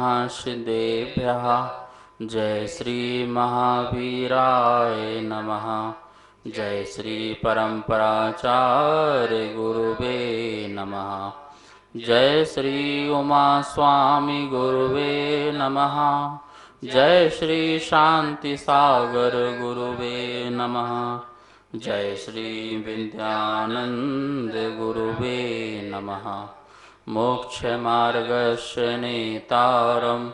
महर्षिदेभ्यः। जय श्री महावीराय नमः। जय श्री परम्पराचार्य गुरुवे नमः। जय श्री उमा स्वामी गुरुवे नमः। जय श्री शांति सागर गुरुवे नमः। जय श्री विद्यानंद गुरुवे नमः। मोक्ष मार्गस्य नेतारं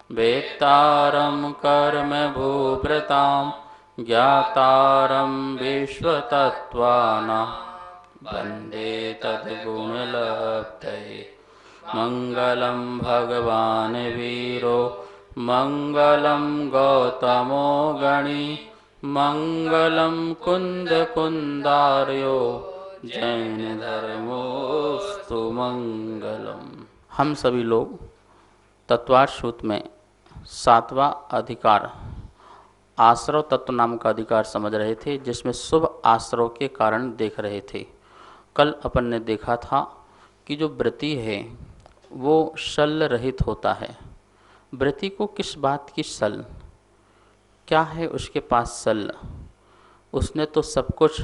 वेत्तारं कर्म भूभृतां ज्ञातारं विश्वतत्त्वानां वन्दे तद्गुणलब्धये। मंगलं भगवान् वीरो मंगलं गौतमो गणी मंगलं कुंदकुंदार्यो जैन धर्मोस्तु मंगलम। हम सभी लोग तत्वार्थ सूत्र में 7वां अधिकार आश्रव तत्व नाम का अधिकार समझ रहे थे, जिसमें शुभ आश्रव के कारण देख रहे थे। कल अपन ने देखा था कि जो व्रती है वो शल्य रहित होता है। व्रती को किस बात की सल, क्या है उसके पास सल? उसने तो सब कुछ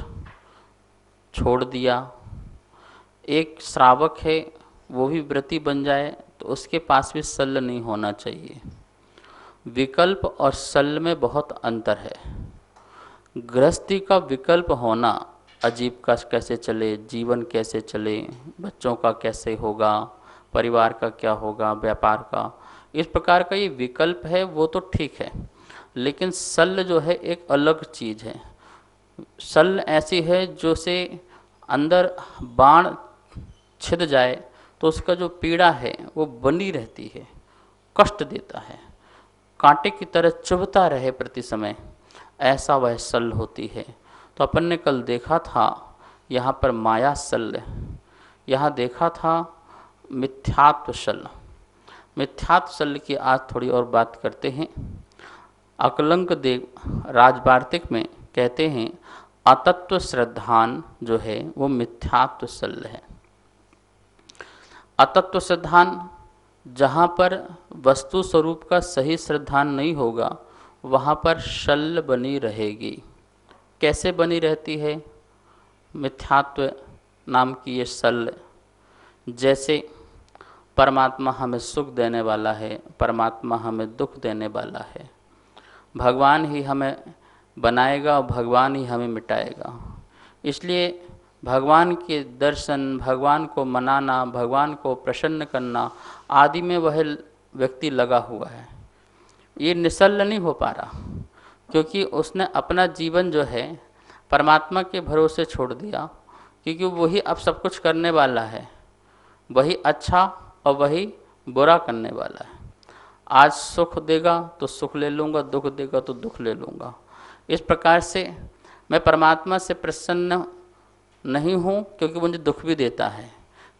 छोड़ दिया। एक श्रावक है वो भी व्रती बन जाए तो उसके पास भी सल नहीं होना चाहिए। विकल्प और सल में बहुत अंतर है। गृहस्थी का विकल्प होना, अजीब का कैसे चले, जीवन कैसे चले, बच्चों का कैसे होगा, परिवार का क्या होगा, व्यापार का, इस प्रकार का ये विकल्प है, वो तो ठीक है। लेकिन सल जो है एक अलग चीज़ है। सल ऐसी है जो से अंदर बाण छिद जाए तो उसका जो पीड़ा है वो बनी रहती है, कष्ट देता है, कांटे की तरह चुभता रहे प्रति समय, ऐसा वह सल होती है। तो अपन ने कल देखा था यहाँ पर माया सल, यहाँ देखा था मिथ्यात्व सल। मिथ्यात्व सल की आज थोड़ी और बात करते हैं। अकलंक देव राजवार्तिक में कहते हैं अतत्व श्रद्धान जो है वो मिथ्यात्व सल है। अतत्व श्रद्धान, जहाँ पर वस्तु स्वरूप का सही श्रद्धान नहीं होगा वहाँ पर शल्य बनी रहेगी। कैसे बनी रहती है? मिथ्यात्व नाम की ये शल्य, जैसे परमात्मा हमें सुख देने वाला है, परमात्मा हमें दुख देने वाला है, भगवान ही हमें बनाएगा और भगवान ही हमें मिटाएगा। इसलिए भगवान के दर्शन, भगवान को मनाना, भगवान को प्रसन्न करना आदि में वह व्यक्ति लगा हुआ है। ये निश्चल नहीं हो पा रहा क्योंकि उसने अपना जीवन जो है परमात्मा के भरोसे छोड़ दिया, क्योंकि वही अब सब कुछ करने वाला है, वही अच्छा और वही बुरा करने वाला है। आज सुख देगा तो सुख ले लूँगा, दुख देगा तो दुख ले लूँगा। इस प्रकार से मैं परमात्मा से प्रसन्न नहीं हूँ क्योंकि मुझे दुख भी देता है,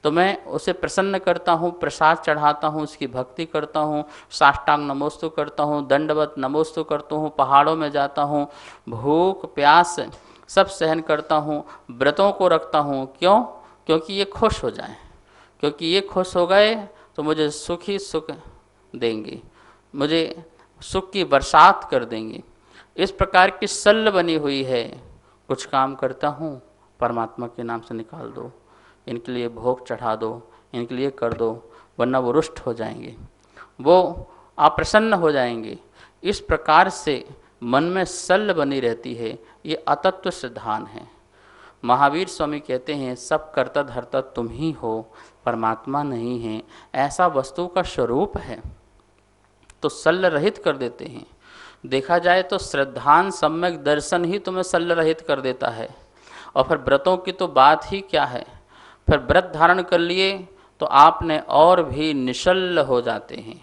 तो मैं उसे प्रसन्न करता हूँ, प्रसाद चढ़ाता हूँ, उसकी भक्ति करता हूँ, साष्टांग नमोस्तु करता हूँ, दंडवत नमोस्तु करता हूँ, पहाड़ों में जाता हूँ, भूख प्यास सब सहन करता हूँ, व्रतों को रखता हूँ। क्यों? क्योंकि ये खुश हो जाएं, क्योंकि ये खुश हो गए तो मुझे सुख ही सुख देंगे, मुझे सुख की बरसात कर देंगे। इस प्रकार की सल बनी हुई है। कुछ काम करता हूँ, परमात्मा के नाम से निकाल दो, इनके लिए भोग चढ़ा दो, इनके लिए कर दो, वरना वो रुष्ट हो जाएंगे, वो अप्रसन्न हो जाएंगे। इस प्रकार से मन में सल बनी रहती है। ये अतत्व सिद्धांत है। महावीर स्वामी कहते हैं सब कर्ता धर्ता तुम ही हो, परमात्मा नहीं है। ऐसा वस्तु का स्वरूप है तो सल रहित कर देते हैं। देखा जाए तो श्रद्धान सम्यक दर्शन ही तुम्हें सल रहित कर देता है। और फिर व्रतों की तो बात ही क्या है। फिर व्रत धारण कर लिए तो आपने और भी निशल्य हो जाते हैं।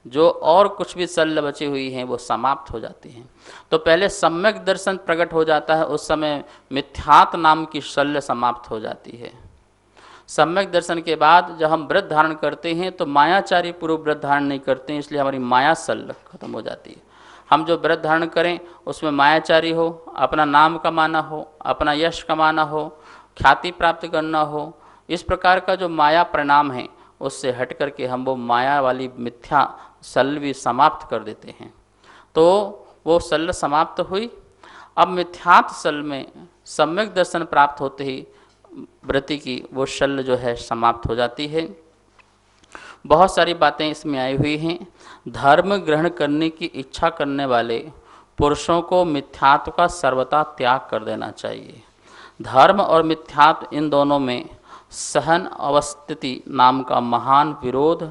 जो और कुछ भी सल बची हुई हैं वो समाप्त हो जाती हैं। तो पहले सम्यक दर्शन प्रकट हो जाता है, उस समय मिथ्यात नाम की शल्य समाप्त हो जाती है। सम्यक दर्शन के बाद जब हम व्रत धारण करते हैं तो मायाचारी पूर्व व्रत धारण नहीं करते हैं, इसलिए हमारी माया शल्य खत्म हो जाती है। हम जो व्रत धारण करें उसमें मायाचारी हो, अपना नाम कमाना हो, अपना यश कमाना हो, ख्याति प्राप्त करना हो, इस प्रकार का जो माया परिणाम है उससे हट करके हम वो माया वाली मिथ्या सल भी समाप्त कर देते हैं। तो वो सल समाप्त हुई। अब मिथ्यात सल में सम्यक दर्शन प्राप्त होते ही व्रति की वो शल्य जो है समाप्त हो जाती है। बहुत सारी बातें इसमें आई हुई हैं। धर्म ग्रहण करने की इच्छा करने वाले पुरुषों को मिथ्यात्व का सर्वथा त्याग कर देना चाहिए। धर्म और मिथ्यात्व इन दोनों में सहन अवस्थिति नाम का महान विरोध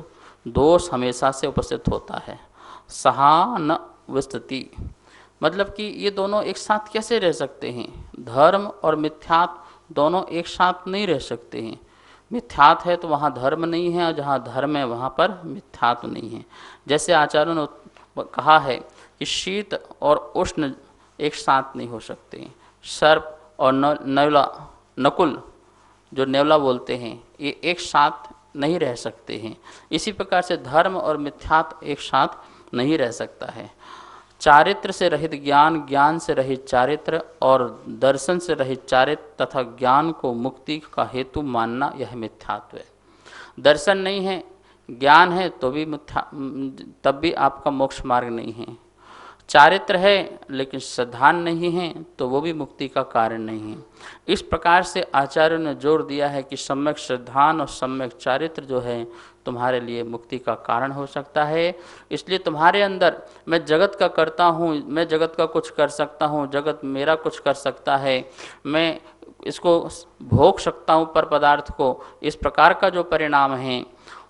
दोष हमेशा से उपस्थित होता है। सहानवस्थिति मतलब कि ये दोनों एक साथ कैसे रह सकते हैं? धर्म और मिथ्यात्व दोनों एक साथ नहीं रह सकते हैं। मिथ्यात्व है तो वहाँ धर्म नहीं है, और जहाँ धर्म है वहाँ पर मिथ्यात्व नहीं है। जैसे आचार्यों ने कहा है कि शीत और उष्ण एक साथ नहीं हो सकते। सर्प और नेवला, नकुल जो नेवला बोलते हैं, ये एक साथ नहीं रह सकते हैं। इसी प्रकार से धर्म और मिथ्यात्व एक साथ नहीं रह सकता है। चारित्र से रहित ज्ञान, ज्ञान से रहित चारित्र और दर्शन से रहित चारित्र तथा ज्ञान को मुक्ति का हेतु मानना यह मिथ्यात्व है। दर्शन नहीं है, ज्ञान है तो भी मिथ्या, तब भी आपका मोक्ष मार्ग नहीं है। चारित्र है लेकिन श्रद्धान नहीं है तो वो भी मुक्ति का कारण नहीं है। इस प्रकार से आचार्यों ने जोर दिया है कि सम्यक श्रद्धान और सम्यक चारित्र जो है तुम्हारे लिए मुक्ति का कारण हो सकता है। इसलिए तुम्हारे अंदर मैं जगत का करता हूँ, मैं जगत का कुछ कर सकता हूँ, जगत मेरा कुछ कर सकता है, मैं इसको भोग सकता हूँ पर पदार्थ को, इस प्रकार का जो परिणाम है,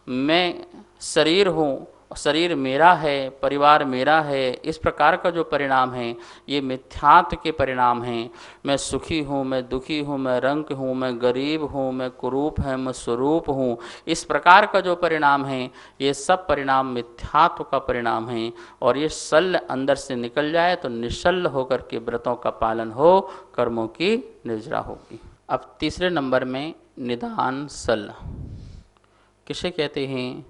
मैं शरीर हूँ, शरीर मेरा है, परिवार मेरा है, इस प्रकार का जो परिणाम है ये मिथ्यात्व के परिणाम हैं। मैं सुखी हूँ, मैं दुखी हूँ, मैं रंक हूँ, मैं गरीब हूँ, मैं कुरूप है, मैं स्वरूप हूँ, इस प्रकार का जो परिणाम है ये सब परिणाम मिथ्यात्व का परिणाम है। और ये शल्य अंदर से निकल जाए तो निश्चल होकर के व्रतों का पालन हो, कर्मों की निर्जरा होगी। अब तीसरे नंबर में निदान शल्य किसे कहते हैं?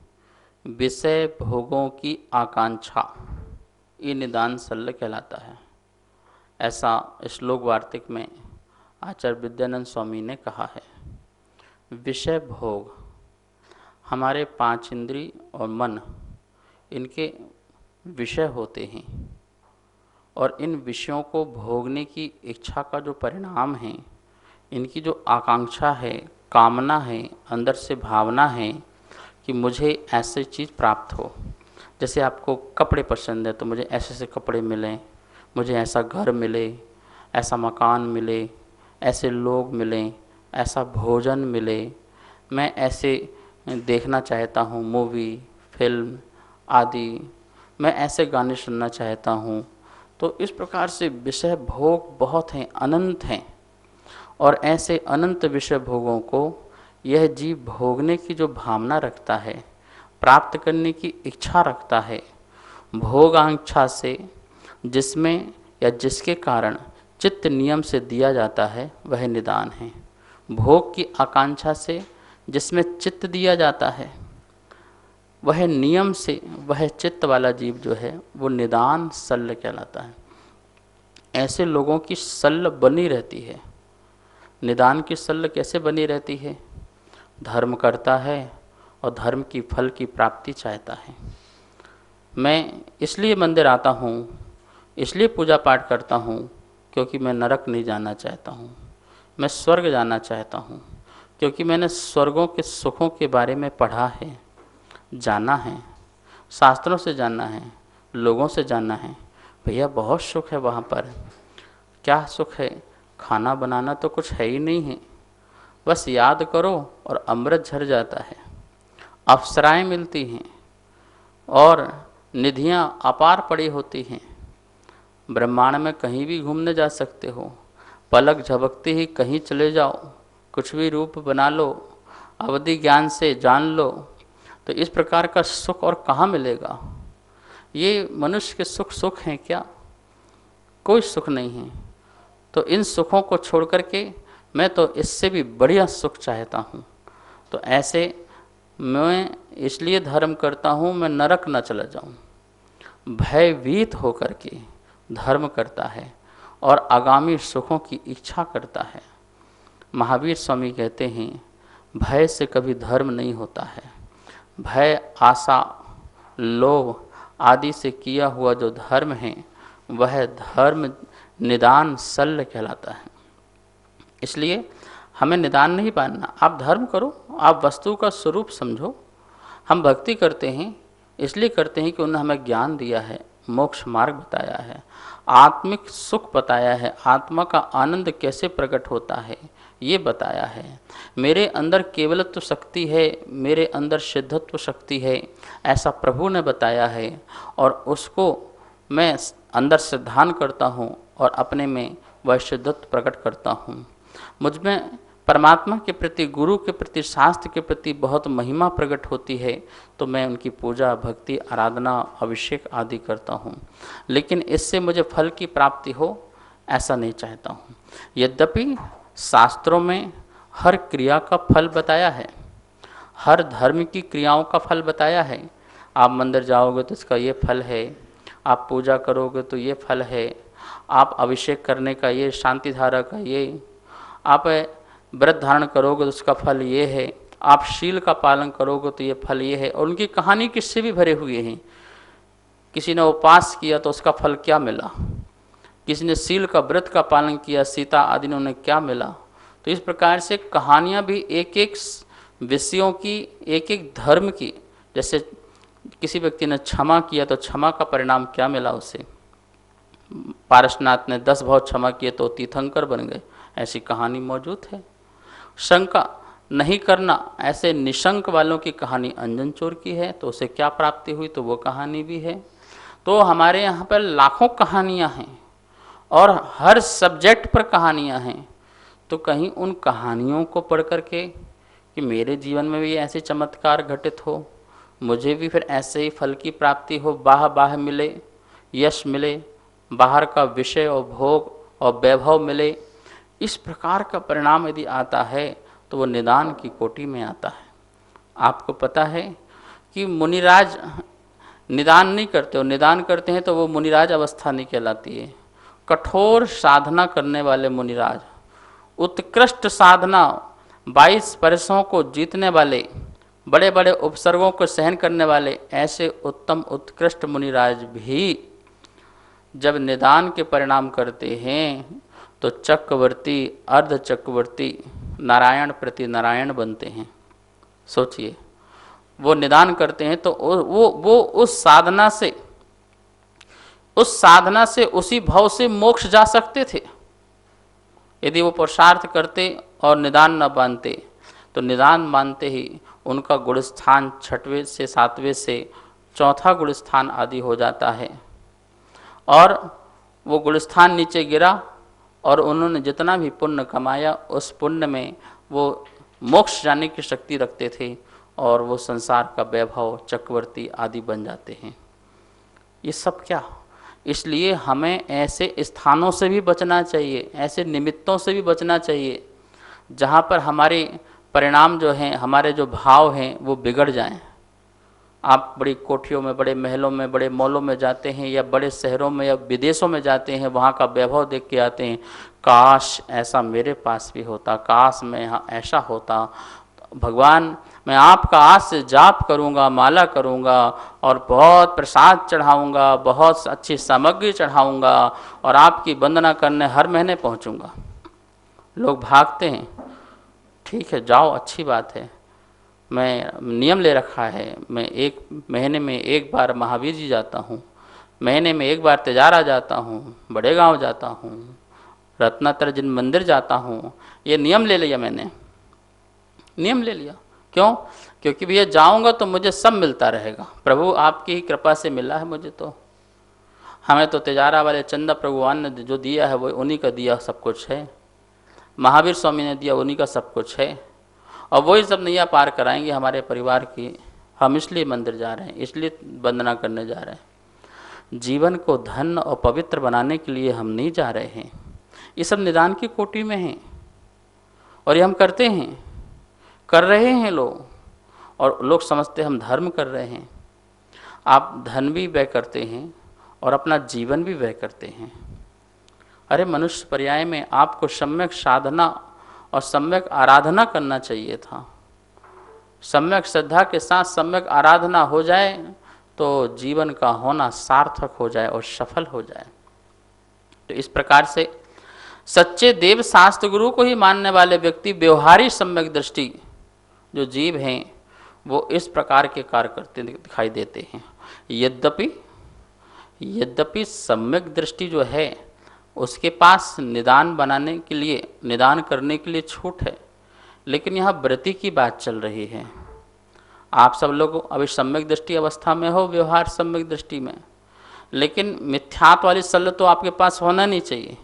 विषय भोगों की आकांक्षा, ये निदान शल्य कहलाता है। ऐसा श्लोक वार्तिक में आचार्य विद्यानंद स्वामी ने कहा है। विषय भोग, हमारे पांच इंद्रिय और मन इनके विषय होते हैं, और इन विषयों को भोगने की इच्छा का जो परिणाम है, इनकी जो आकांक्षा है, कामना है, अंदर से भावना है कि मुझे ऐसी चीज़ प्राप्त हो। जैसे आपको कपड़े पसंद है तो मुझे ऐसे ऐसे कपड़े मिलें, मुझे ऐसा घर मिले, ऐसा मकान मिले, ऐसे लोग मिलें, ऐसा भोजन मिले, मैं ऐसे देखना चाहता हूँ मूवी, फिल्म आदि, मैं ऐसे गाने सुनना चाहता हूँ। तो इस प्रकार से विषय भोग बहुत हैं, अनंत हैं, और ऐसे अनंत विषय भोगों को यह जीव भोगने की जो भावना रखता है, प्राप्त करने की इच्छा रखता है, भोगांक्षा से जिसमें या जिसके कारण चित्त नियम से दिया जाता है वह निदान है। भोग की आकांक्षा से जिसमें चित्त दिया जाता है वह नियम से, वह चित्त वाला जीव जो है वो निदान शल्य कहलाता है। ऐसे लोगों की शल्य बनी रहती है। निदान की शल्य कैसे बनी रहती है? धर्म करता है और धर्म की फल की प्राप्ति चाहता है। मैं इसलिए मंदिर आता हूँ, इसलिए पूजा पाठ करता हूँ क्योंकि मैं नरक नहीं जाना चाहता हूँ, मैं स्वर्ग जाना चाहता हूँ, क्योंकि मैंने स्वर्गों के सुखों के बारे में पढ़ा है, जाना है, शास्त्रों से जानना है, लोगों से जानना है। भैया बहुत सुख है वहाँ पर। क्या सुख है? खाना बनाना तो कुछ है ही नहीं है, बस याद करो और अमृत झर जाता है, अप्सराएं मिलती हैं और निधियां अपार पड़ी होती हैं। ब्रह्मांड में कहीं भी घूमने जा सकते हो, पलक झपकते ही कहीं चले जाओ, कुछ भी रूप बना लो, अवधि ज्ञान से जान लो। तो इस प्रकार का सुख और कहाँ मिलेगा? ये मनुष्य के सुख हैं क्या? कोई सुख नहीं है। तो इन सुखों को छोड़ करके मैं तो इससे भी बढ़िया सुख चाहता हूँ। तो ऐसे मैं इसलिए धर्म करता हूँ, मैं नरक न चला जाऊँ। भयभीत होकर के धर्म करता है और आगामी सुखों की इच्छा करता है। महावीर स्वामी कहते हैं भय से कभी धर्म नहीं होता है। भय, आशा, लोभ आदि से किया हुआ जो धर्म है वह धर्म निदान शल्य कहलाता है। इसलिए हमें निदान नहीं मानना। आप धर्म करो, आप वस्तु का स्वरूप समझो। हम भक्ति करते हैं इसलिए करते हैं कि उन्होंने हमें ज्ञान दिया है, मोक्ष मार्ग बताया है, आत्मिक सुख बताया है, आत्मा का आनंद कैसे प्रकट होता है ये बताया है। मेरे अंदर केवलत्व शक्ति है, मेरे अंदर सिद्धत्व शक्ति है, ऐसा प्रभु ने बताया है और उसको मैं अंदर से ध्यान करता हूँ और अपने में वह सिद्धत्व प्रकट करता हूँ। मुझ में परमात्मा के प्रति, गुरु के प्रति, शास्त्र के प्रति बहुत महिमा प्रकट होती है तो मैं उनकी पूजा, भक्ति, आराधना, अभिषेक आदि करता हूँ। लेकिन इससे मुझे फल की प्राप्ति हो ऐसा नहीं चाहता हूँ। यद्यपि शास्त्रों में हर क्रिया का फल बताया है, हर धर्म की क्रियाओं का फल बताया है। आप मंदिर जाओगे तो इसका ये फल है, आप पूजा करोगे तो ये फल है, आप अभिषेक करने का ये, शांति धारा का ये, आप व्रत धारण करोगे तो उसका फल ये है, आप शील का पालन करोगे तो ये फल ये है। और उनकी कहानी किससे भी भरे हुए हैं। किसी ने उपवास किया तो उसका फल क्या मिला, किसी ने शील का, व्रत का पालन किया, सीता आदि ने उन्हें क्या मिला। तो इस प्रकार से कहानियाँ भी एक एक विषयों की, एक एक धर्म की। जैसे किसी व्यक्ति ने क्षमा किया तो क्षमा का परिणाम क्या मिला उसे। पारसनाथ ने 10 भाव क्षमा किए तो तीर्थंकर बन गए, ऐसी कहानी मौजूद है। शंका नहीं करना, ऐसे निशंक वालों की कहानी अंजन चोर की है, तो उसे क्या प्राप्ति हुई तो वो कहानी भी है। तो हमारे यहाँ पर लाखों कहानियाँ हैं और हर सब्जेक्ट पर कहानियाँ हैं। तो कहीं उन कहानियों को पढ़ करके कि मेरे जीवन में भी ऐसे चमत्कार घटित हो, मुझे भी फिर ऐसे ही फल की प्राप्ति हो, बाह बाह मिले, यश मिले, बाहर का विषय और भोग और वैभव मिले, इस प्रकार का परिणाम यदि आता है तो वो निदान की कोटि में आता है। आपको पता है कि मुनिराज निदान नहीं करते हो, निदान करते हैं तो वो मुनिराज अवस्था नहीं कहलाती है। कठोर साधना करने वाले मुनिराज, उत्कृष्ट साधना, 22 वर्षों को जीतने वाले, बड़े बड़े उपसर्गों को सहन करने वाले, ऐसे उत्तम उत्कृष्ट मुनिराज भी जब निदान के परिणाम करते हैं तो चक्रवर्ती, अर्ध चक्रवर्ती, नारायण प्रति नारायण बनते हैं। सोचिए, वो निदान करते हैं तो वो उस साधना से उसी भाव से मोक्ष जा सकते थे। यदि वो पुरुषार्थ करते और निदान न मानते तो निदान मानते ही उनका गुणस्थान 6वें से 7वें से 4था गुणस्थान आदि हो जाता है और वो गुणस्थान नीचे गिरा और उन्होंने जितना भी पुण्य कमाया उस पुण्य में वो मोक्ष जाने की शक्ति रखते थे और वो संसार का वैभव, चक्रवर्ती आदि बन जाते हैं। ये सब क्या? इसलिए हमें ऐसे स्थानों से भी बचना चाहिए, ऐसे निमित्तों से भी बचना चाहिए जहाँ पर हमारे परिणाम जो हैं, हमारे जो भाव हैं वो बिगड़ जाएं। आप बड़ी कोठियों में, बड़े महलों में, बड़े मॉलों में जाते हैं या बड़े शहरों में या विदेशों में जाते हैं, वहाँ का वैभव देख के आते हैं, काश ऐसा मेरे पास भी होता, काश मैं यहाँ ऐसा होता। भगवान, मैं आपका आज से जाप करूँगा, माला करूँगा और बहुत प्रसाद चढ़ाऊँगा, बहुत अच्छी सामग्री चढ़ाऊँगा और आपकी वंदना करने हर महीने पहुँचूँगा। लोग भागते हैं। ठीक है, जाओ, अच्छी बात है। मैं नियम ले रखा है, मैं 1 महीने में 1 बार महावीर जी जाता हूँ, महीने में 1 बार तेजारा जाता हूँ, बड़े गांव जाता हूँ, रत्नातर जिन मंदिर जाता हूँ। ये नियम ले लिया मैंने, नियम ले लिया। क्यों? क्योंकि भैया जाऊँगा तो मुझे सब मिलता रहेगा। प्रभु आपकी ही कृपा से मिला है मुझे। तो हमें तो तेजारा वाले चंदा प्रभुवान ने जो दिया है वो उन्हीं का दिया सब कुछ है, महावीर स्वामी ने दिया उन्हीं का सब कुछ है और वही सब नैया पार कराएंगे हमारे परिवार की। हम इसलिए मंदिर जा रहे हैं, इसलिए वंदना करने जा रहे हैं। जीवन को धन और पवित्र बनाने के लिए हम नहीं जा रहे हैं। ये सब निदान की कोटि में हैं और ये हम करते हैं, कर रहे हैं लोग, और लोग समझते हम धर्म कर रहे हैं। आप धन भी व्यय करते हैं और अपना जीवन भी व्यय करते हैं। अरे मनुष्य पर्याय में आपको सम्यक साधना और सम्यक आराधना करना चाहिए था। सम्यक श्रद्धा के साथ सम्यक आराधना हो जाए तो जीवन का होना सार्थक हो जाए और सफल हो जाए। तो इस प्रकार से सच्चे देव शास्त्र गुरु को ही मानने वाले व्यक्ति व्यवहारिक सम्यक दृष्टि जो जीव हैं वो इस प्रकार के कार्य करते दिखाई देते हैं। यद्यपि सम्यक दृष्टि जो है उसके पास निदान बनाने के लिए, निदान करने के लिए छूट है, लेकिन यहाँ व्रति की बात चल रही है। आप सब लोग अभी सम्यक दृष्टि अवस्था में हो, व्यवहार सम्यक दृष्टि में, लेकिन मिथ्यात्व वाली सल्ला तो आपके पास होना नहीं चाहिए।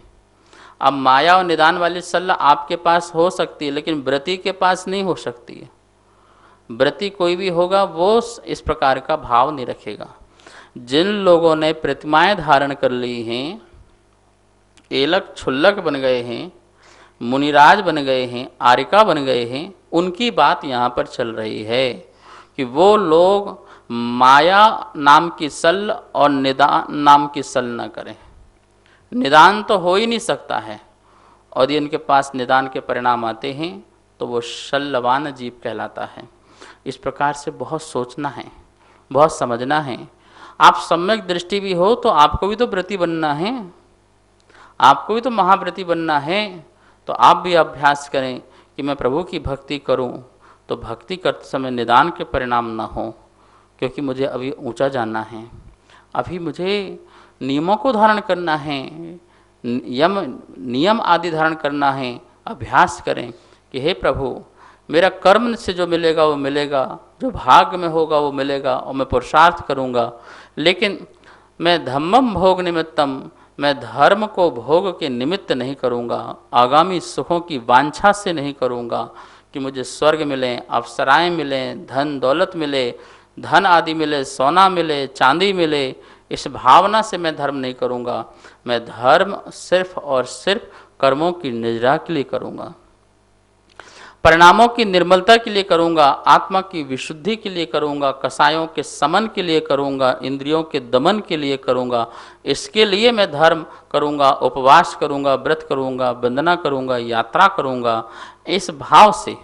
अब माया और निदान वाली सल्ला आपके पास हो सकती है, लेकिन व्रति के पास नहीं हो सकती है। व्रति कोई भी होगा वो इस प्रकार का भाव नहीं रखेगा। जिन लोगों ने प्रतिमाएं धारण कर ली हैं, एलक छुल्लक बन गए हैं, मुनिराज बन गए हैं, आरिका बन गए हैं, उनकी बात यहाँ पर चल रही है कि वो लोग माया नाम की सल और निदान नाम की सल न करें। निदान तो हो ही नहीं सकता है, और यदि उनके पास निदान के परिणाम आते हैं तो वो शल्यवान जीव कहलाता है। इस प्रकार से बहुत सोचना है, बहुत समझना है। आप सम्यक दृष्टि भी हो तो आपको भी तो व्रति बनना है, आपको भी तो महाव्रति बनना है। तो आप भी अभ्यास करें कि मैं प्रभु की भक्ति करूं तो भक्ति करते समय निदान के परिणाम न हो, क्योंकि मुझे अभी ऊंचा जाना है, अभी मुझे नियमों को धारण करना है, नियम आदि धारण करना है। अभ्यास करें कि हे प्रभु, मेरा कर्म से जो मिलेगा वो मिलेगा, जो भाग्य में होगा वो मिलेगा, और मैं पुरुषार्थ करूँगा, लेकिन मैं धम्मम भोग निमित्तम, मैं धर्म को भोग के निमित्त नहीं करूँगा, आगामी सुखों की वांछा से नहीं करूँगा कि मुझे स्वर्ग मिले, अप्सराएं मिलें, धन दौलत मिले, धन आदि मिले, सोना मिले, चांदी मिले, इस भावना से मैं धर्म नहीं करूँगा। मैं धर्म सिर्फ और सिर्फ कर्मों की निजरा के लिए करूँगा, परिणामों की निर्मलता के लिए करूँगा, आत्मा की विशुद्धि के लिए करूँगा, कसायों के समन के लिए करूँगा, इंद्रियों के दमन के लिए करूँगा। इसके लिए मैं धर्म करूँगा, उपवास करूँगा, व्रत करूँगा, वंदना करूँगा, यात्रा करूँगा। इस भाव से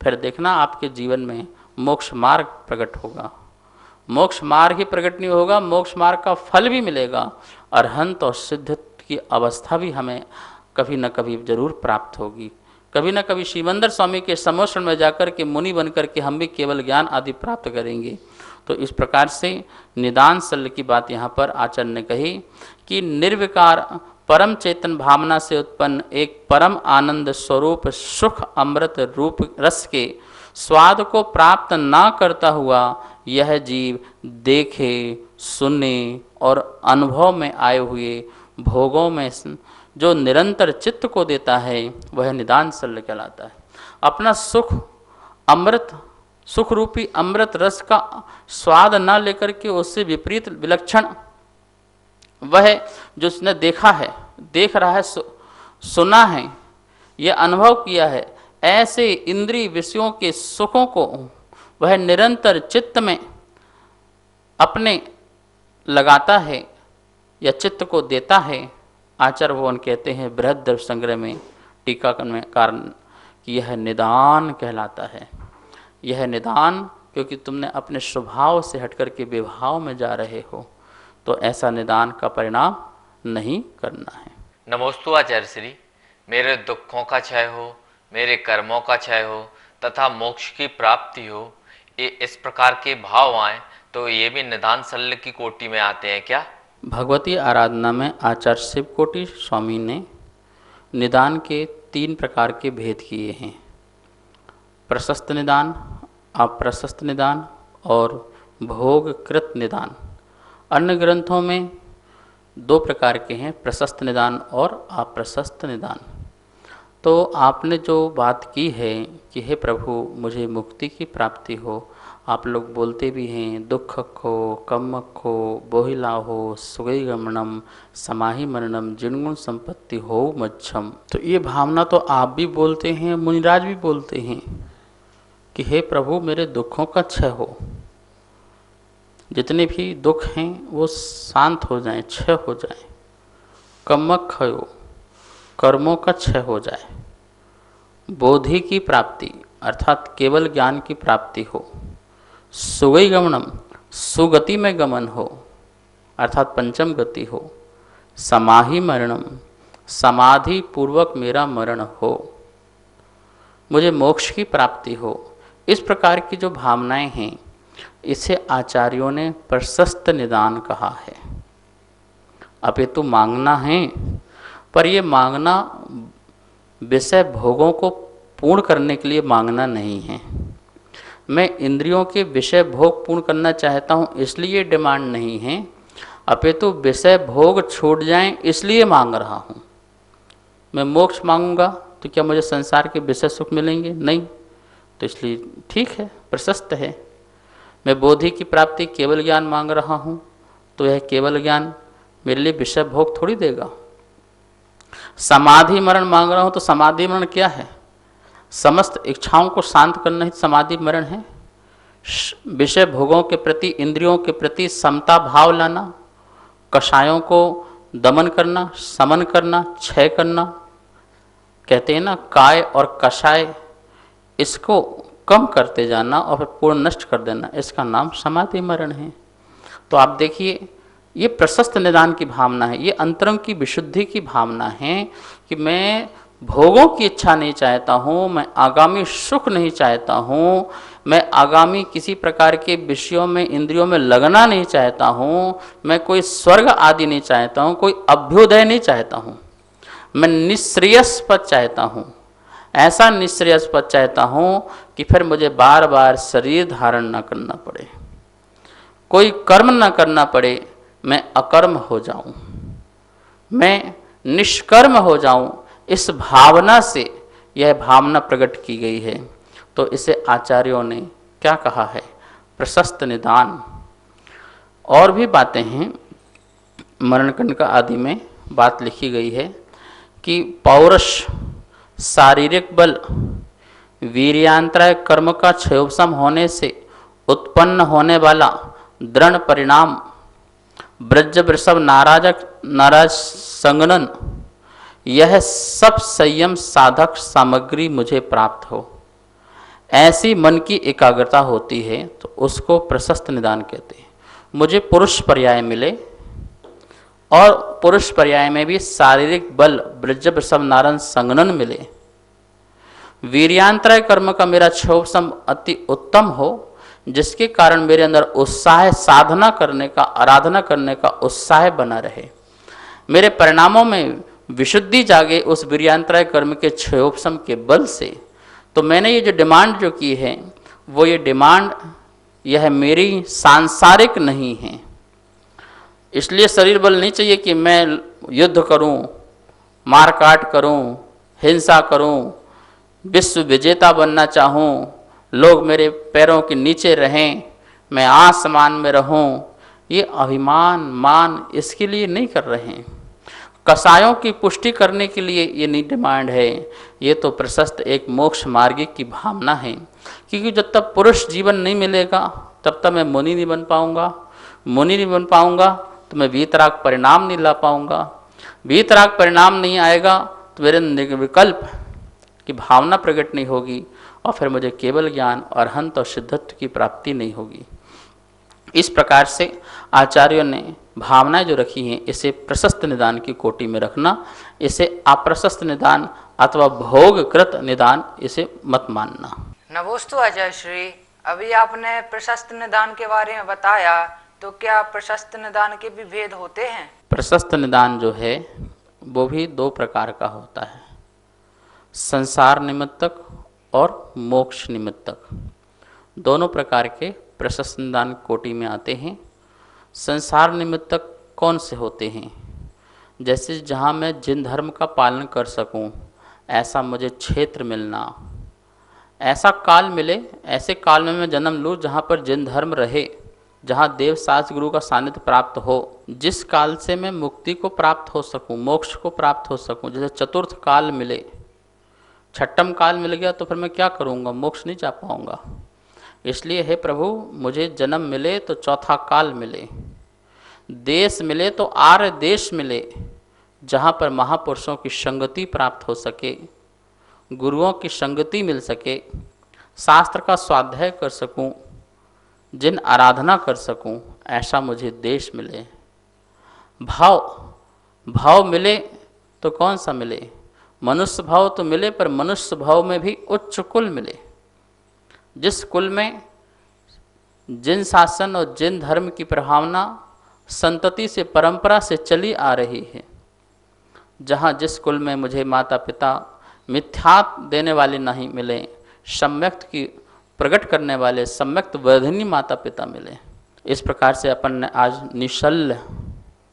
फिर देखना आपके जीवन में मोक्ष मार्ग प्रकट होगा। मोक्ष मार्ग ही प्रकट नहीं होगा, मोक्ष मार्ग का फल भी मिलेगा, अरहंत और सिद्ध की अवस्था भी हमें कभी न कभी जरूर प्राप्त होगी। कभी न कभी शिवंदर स्वामी के समोषण में जाकर के मुनि बनकर के हम भी केवल ज्ञान आदि प्राप्त करेंगे। तो इस प्रकार से निदान सल की बात यहाँ पर आचार्य ने कही कि निर्विकार परम चेतन भावना से उत्पन्न एक परम आनंद स्वरूप सुख अमृत रूप रस के स्वाद को प्राप्त ना करता हुआ यह जीव देखे, सुने और अनुभव में आए हुए भोगों में जो निरंतर चित्त को देता है वह निदान सल कहलाता है। अपना सुख अमृत, सुख रूपी अमृत रस का स्वाद ना लेकर के उससे विपरीत विलक्षण वह जो उसने देखा है, देख रहा है, सुना है, यह अनुभव किया है, ऐसे इंद्रिय विषयों के सुखों को वह निरंतर चित्त में अपने लगाता है या चित्त को देता है। आचार्य भगवान कहते हैं बृहद दर्भ संग्रह में टीका में कारण कि यह निदान कहलाता है। यह निदान क्योंकि तुमने अपने स्वभाव से हटकर के विभाव में जा रहे हो, तो ऐसा निदान का परिणाम नहीं करना है। नमोस्तु आचार्य श्री। मेरे दुखों का क्षय हो, मेरे कर्मों का क्षय हो तथा मोक्ष की प्राप्ति हो, ये इस प्रकार के भाव आए तो ये भी निदान शल्य की कोटि में आते हैं क्या? भगवती आराधना में आचार्य शिवकोटि स्वामी ने निदान के 3 प्रकार के भेद किए हैं, प्रशस्त निदान, अप्रशस्त निदान और भोगकृत निदान। अन्य ग्रंथों में 2 प्रकार के हैं, प्रशस्त निदान और अप्रशस्त निदान। तो आपने जो बात की है कि हे प्रभु मुझे मुक्ति की प्राप्ति हो, आप लोग बोलते भी हैं दुख खो, कम खो, बोहिला हो, सुगई गमनम, समाहि मरणम, जिनगुण संपत्ति हो मच्छम। तो ये भावना तो आप भी बोलते हैं, मुनिराज भी बोलते हैं कि हे प्रभु मेरे दुखों का क्षय हो, जितने भी दुख हैं वो शांत हो जाएं, क्षय हो जाएं, कमक हो, कर्मों का क्षय हो जाए, बोधि की प्राप्ति अर्थात केवल ज्ञान की प्राप्ति हो, सुगई गमनम सुगति में गमन हो अर्थात पंचम गति हो, समाहि मरणम समाधि पूर्वक मेरा मरण हो, मुझे मोक्ष की प्राप्ति हो, इस प्रकार की जो भावनाएं हैं इसे आचार्यों ने प्रशस्त निदान कहा है। अपितु मांगना है, पर ये मांगना विषय भोगों को पूर्ण करने के लिए मांगना नहीं है। मैं इंद्रियों के विषय भोग पूर्ण करना चाहता हूँ इसलिए डिमांड नहीं है, अपितु विषय भोग छूट जाएं इसलिए मांग रहा हूँ। मैं मोक्ष मांगूंगा तो क्या मुझे संसार के विषय सुख मिलेंगे? नहीं। तो इसलिए ठीक है, प्रशस्त है। मैं बोधि की प्राप्ति केवल ज्ञान मांग रहा हूँ तो यह केवल ज्ञान मेरे लिए विषय भोग थोड़ी देगा। समाधि मरण मांग रहा हूँ तो समाधि मरण क्या है? समस्त इच्छाओं को शांत करना ही समाधि मरण है। विषय भोगों के प्रति, इंद्रियों के प्रति समता भाव लाना, कषायों को दमन करना, समन करना, क्षय करना। कहते हैं ना, काय और कषाय, इसको कम करते जाना और फिर पूर्ण नष्ट कर देना, इसका नाम समाधि मरण है। तो आप देखिए, ये प्रशस्त निदान की भावना है, ये अंतरंग की विशुद्धि की भावना है कि मैं भोगों की इच्छा नहीं चाहता हूँ, मैं आगामी सुख नहीं चाहता हूँ, मैं आगामी किसी प्रकार के विषयों में, इंद्रियों में लगना नहीं चाहता हूँ, मैं कोई स्वर्ग आदि नहीं चाहता हूँ, कोई अभ्युदय नहीं चाहता हूँ, मैं निःश्रेयस पद चाहता हूँ। ऐसा निःश्रेयस पद चाहता हूँ कि फिर मुझे बार बार शरीर धारण न करना पड़े, कोई कर्म न करना पड़े, मैं अकर्म हो जाऊं, मैं निष्कर्म हो जाऊं। इस भावना से यह भावना प्रकट की गई है। तो इसे आचार्यों ने क्या कहा है? प्रशस्त निदान। और भी बातें हैं, मरणकंडका आदि में बात लिखी गई है कि पौरुष, शारीरिक बल, वीर्यांतराय कर्म का क्षयोपशम होने से उत्पन्न होने वाला दृढ़ परिणाम, ब्रज वृषभ नाराज संगनन, यह सब संयम साधक सामग्री मुझे प्राप्त हो, ऐसी मन की एकाग्रता होती है तो उसको प्रशस्त निदान कहते हैं। मुझे पुरुष पर्याय मिले और पुरुष पर्याय में भी शारीरिक बल, ब्रज वृषभ नारायण संगनन मिले, वीर्यांतराय कर्म का मेरा क्षयोपशम अति उत्तम हो, जिसके कारण मेरे अंदर उत्साह, साधना करने का, आराधना करने का उत्साह बना रहे, मेरे परिणामों में विशुद्धि जागे उस वीर्यांतराय कर्म के क्षयोपशम के बल से। तो मैंने ये जो डिमांड जो की है, वो ये डिमांड यह मेरी सांसारिक नहीं है। इसलिए शरीर बल नहीं चाहिए कि मैं युद्ध करूं, मारकाट करूं, हिंसा करूं, विश्व विजेता बनना चाहूं, लोग मेरे पैरों के नीचे रहें, मैं आसमान में रहूं। ये अभिमान, मान इसके लिए नहीं कर रहे हैं। कसायों की पुष्टि करने के लिए ये नहीं डिमांड है। ये तो प्रशस्त एक मोक्ष मार्ग की भावना है, क्योंकि जब तक पुरुष जीवन नहीं मिलेगा तब तक मैं मुनि नहीं बन पाऊंगा, मुनि नहीं बन पाऊंगा तो मैं वीतराग परिणाम नहीं ला पाऊंगा, वीतराग परिणाम नहीं आएगा तो मेरे निर्विकल्प की भावना प्रकट नहीं होगी और फिर मुझे केवल ज्ञान, अरहंत और सिद्धत्व की प्राप्ति नहीं होगी। इस प्रकार से आचार्यों ने भावनाएं जो रखी हैं, इसे प्रशस्त निदान की कोटि में रखना, इसे अप्रशस्त निदान अथवा भोगकृत निदान इसे मत मानना। नमोस्तु आचार्य श्री, अभी आपने प्रशस्त निदान के बारे में बताया, तो क्या प्रशस्त निदान के भी भेद होते हैं? प्रशस्त निदान जो है वो भी दो प्रकार का होता है, संसार निमित्तक और मोक्ष निमित्तक। दोनों प्रकार के प्रशस्त निदान कोटि में आते हैं। संसार निमित्तक कौन से होते हैं? जैसे जहाँ मैं जिन धर्म का पालन कर सकूं, ऐसा मुझे क्षेत्र मिलना, ऐसा काल मिले, ऐसे काल में मैं जन्म लूँ जहाँ पर जिन धर्म रहे, जहाँ देव शास्त्र गुरु का सानिध्य प्राप्त हो, जिस काल से मैं मुक्ति को प्राप्त हो सकूं, मोक्ष को प्राप्त हो सकूं। जैसे चतुर्थ काल मिले, छठम काल मिल गया तो फिर मैं क्या करूँगा? मोक्ष नहीं जा पाऊँगा। इसलिए हे प्रभु, मुझे जन्म मिले तो चौथा काल मिले, देश मिले तो आर्य देश मिले, जहाँ पर महापुरुषों की संगति प्राप्त हो सके, गुरुओं की संगति मिल सके, शास्त्र का स्वाध्याय कर सकूं, जिन आराधना कर सकूं, ऐसा मुझे देश मिले। भाव मिले तो कौन सा मिले? मनुष्य भाव तो मिले, पर मनुष्य भाव में भी उच्च कुल मिले, जिस कुल में जिन शासन और जिन धर्म की प्रभावना संतति से परंपरा से चली आ रही है, जहाँ जिस कुल में मुझे माता पिता मिथ्यात देने वाले नहीं मिले, सम्यक्त की प्रकट करने वाले सम्यक्त वर्धिनी माता पिता मिले। इस प्रकार से अपन ने आज निश्चल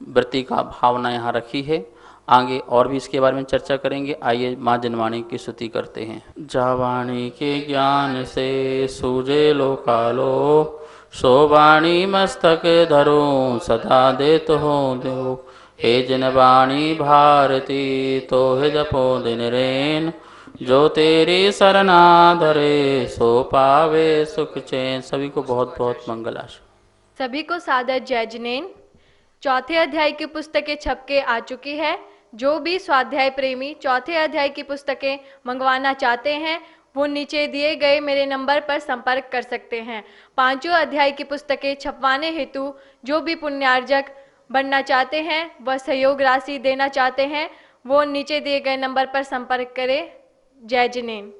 वृत्ति का भावना यहाँ रखी है। आगे और भी इसके बारे में चर्चा करेंगे। आइए माँ जनवाणी की स्तुति करते हैं। जावाणी के ज्ञान से सूझे लोकालो, सो वाणी मस्तक धरो सदा देत हो दो। हे जनवाणी भारती तो हे जपो दिन रेन, जो तेरी शरणा धरे सो पावे सुख चैन। सभी को बहुत बहुत मंगल आशा। सभी को सादर जय जिनेन। चौथे अध्याय की पुस्तकें छप के आ चुकी है। जो भी स्वाध्याय प्रेमी चौथे अध्याय की पुस्तकें मंगवाना चाहते हैं वो नीचे दिए गए मेरे नंबर पर संपर्क कर सकते हैं। पांचों अध्याय की पुस्तकें छपवाने हेतु जो भी पुण्यार्जक बनना चाहते हैं, वह सहयोग राशि देना चाहते हैं, वो नीचे दिए गए नंबर पर संपर्क करें। जय जिनेन।